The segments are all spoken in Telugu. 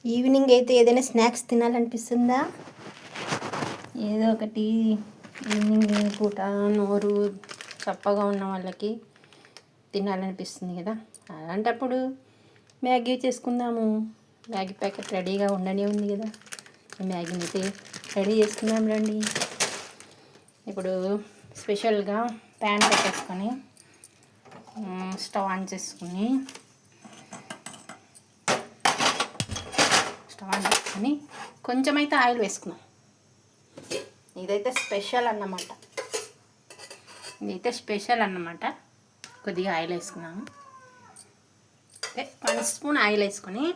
ఈవినింగ్ అయితే ఏదైనా స్నాక్స్ తినాలనిపిస్తుందా? ఏదో ఒకటి ఈవినింగ్ పూట నోరు చప్పగా ఉన్న వాళ్ళకి తినాలనిపిస్తుంది కదా. అలాంటప్పుడు మ్యాగీ చేసుకుందాము. మ్యాగీ ప్యాకెట్ రెడీగా ఉండనే ఉంది కదా. మ్యాగీని అయితే రెడీ చేసుకుందాం రండి. ఇప్పుడు స్పెషల్గా ప్యాన్ పెట్టేసుకొని స్టవ్ ఆన్ చేసుకొని కొంచెం అయితే ఆయిల్ వేసుకున్నాం. ఇదైతే స్పెషల్ అన్నమాట. కొద్దిగా ఆయిల్ వేసుకున్నాము. 1 స్పూన్ ఆయిల్ వేసుకొని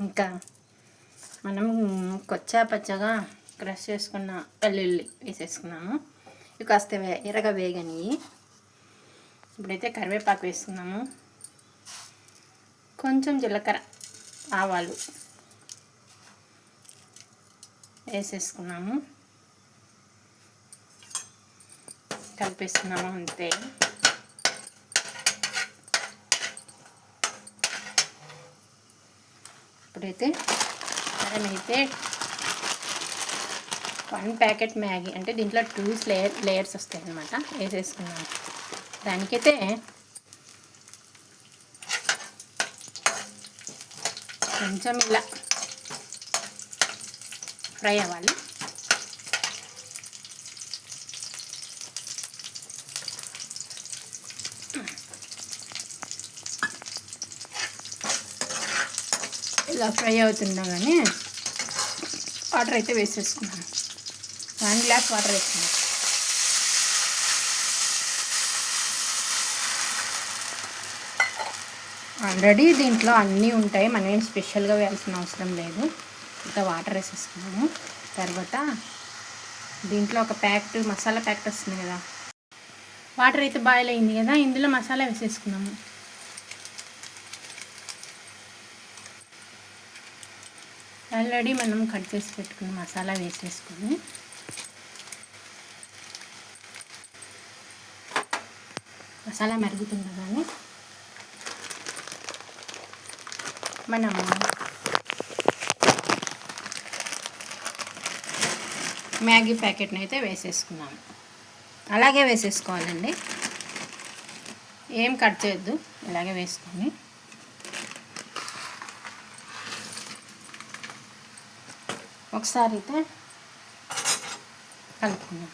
ఇంకా మనం పచ్చగా క్రష్ చేసుకున్న వెల్లుల్లి వేసేసుకున్నాము. ఇవి కాస్త ఎర్రగా వేగని. ఇప్పుడైతే కరివేపాకు వేసుకున్నాము. కొంచెం జీలకర్ర, ఆవాలు వేసేసుకున్నాము. కలిపేసుకున్నాము అంతే. ఇప్పుడైతే మనమైతే 1 ప్యాకెట్ మ్యాగీ అంటే దీంట్లో 2 లేయర్స్ వస్తాయి అన్నమాట వేసేసుకున్నాము. దానికైతే కొంచెం ఇలా ఫ్రై అవ్వాలి. ఇలా ఫ్రై అవుతుండగానే వాటర్ అయితే వేసేసుకున్నాను. 1 గ్లాస్ వాటర్ వేసుకున్నాను. ఆల్రెడీ దీంట్లో అన్నీ ఉంటాయి, మనం ఏం స్పెషల్గా వేయాల్సిన అవసరం లేదు. ఇంకా వాటర్ వేసేసుకున్నాము. తర్వాత దీంట్లో ఒక మసాలా ప్యాకెట్ వస్తుంది కదా. వాటర్ అయితే బాయిల్ అయింది కదా, ఇందులో మసాలా వేసేసుకున్నాము. ఆల్రెడీ మనం కట్ చేసి పెట్టుకున్న మసాలా వేసేసుకొని మసాలా మరుగుతుండగానే మనము మ్యాగీ ప్యాకెట్ని అయితే వేసేసుకున్నాము. అలాగే వేసేసుకోవాలండి, ఏం కట్ చేయొద్దు. ఇలాగే వేసుకొని ఒకసారి అయితే కలుపుకున్నాం.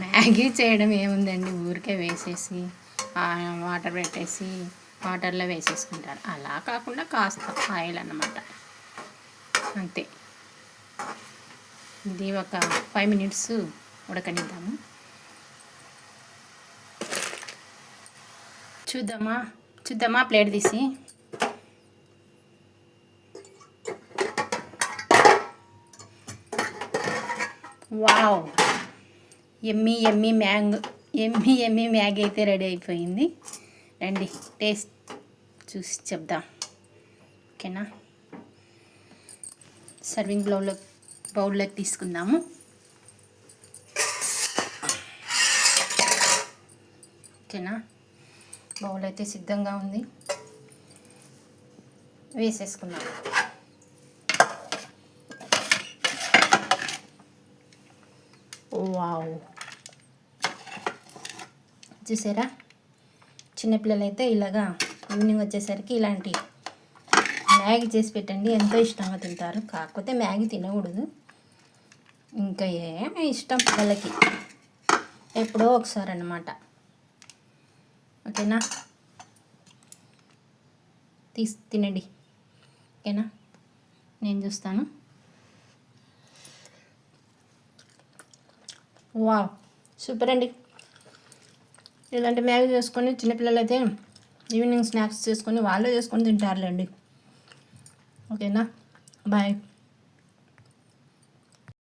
మ్యాగీ చేయడం ఏముందండి, ఊరికే వేసేసి వాటర్ పెట్టేసి వాటర్లో వేసేసుకుంటారు. అలా కాకుండా కాస్త ఆయిల్ అన్నమాట, అంతే. ఇది ఒక 5 మినిట్స్ ఉడకనిద్దాము. చూద్దామా ప్లేట్ తీసి. వావ్, ఎమ్మీ మ్యాగీ అయితే రెడీ అయిపోయింది. రండి టేస్ట్ చూసి చెప్దాం, ఓకేనా. సర్వింగ్ బౌల్లోకి తీసుకుందాము. ఓకేనా, బౌల్ అయితే సిద్ధంగా ఉంది. వేసేసుకున్నాము. వావ్, చూసారా, చిన్నపిల్లలు అయితే ఇలాగా ఈవినింగ్ వచ్చేసరికి ఇలాంటి మ్యాగీ చేసి పెట్టండి, ఎంతో ఇష్టంగా తింటారు. కాకపోతే మ్యాగీ తినకూడదు, ఇంకా ఏమి ఇష్టం పిల్లలకి, ఎప్పుడో ఒకసారి అన్నమాట. ఓకేనా, తినండి. ఓకేనా, నేను చూస్తాను. వావ్, సూపర్ అండి. ఇలాంటి మ్యాగీ చేసుకొని చిన్నపిల్లలు అయితే ఈవినింగ్ స్నాక్స్ చేసుకొని వాళ్ళే చేసుకొని తింటారులేండి. ఓకేనా, బాయ్.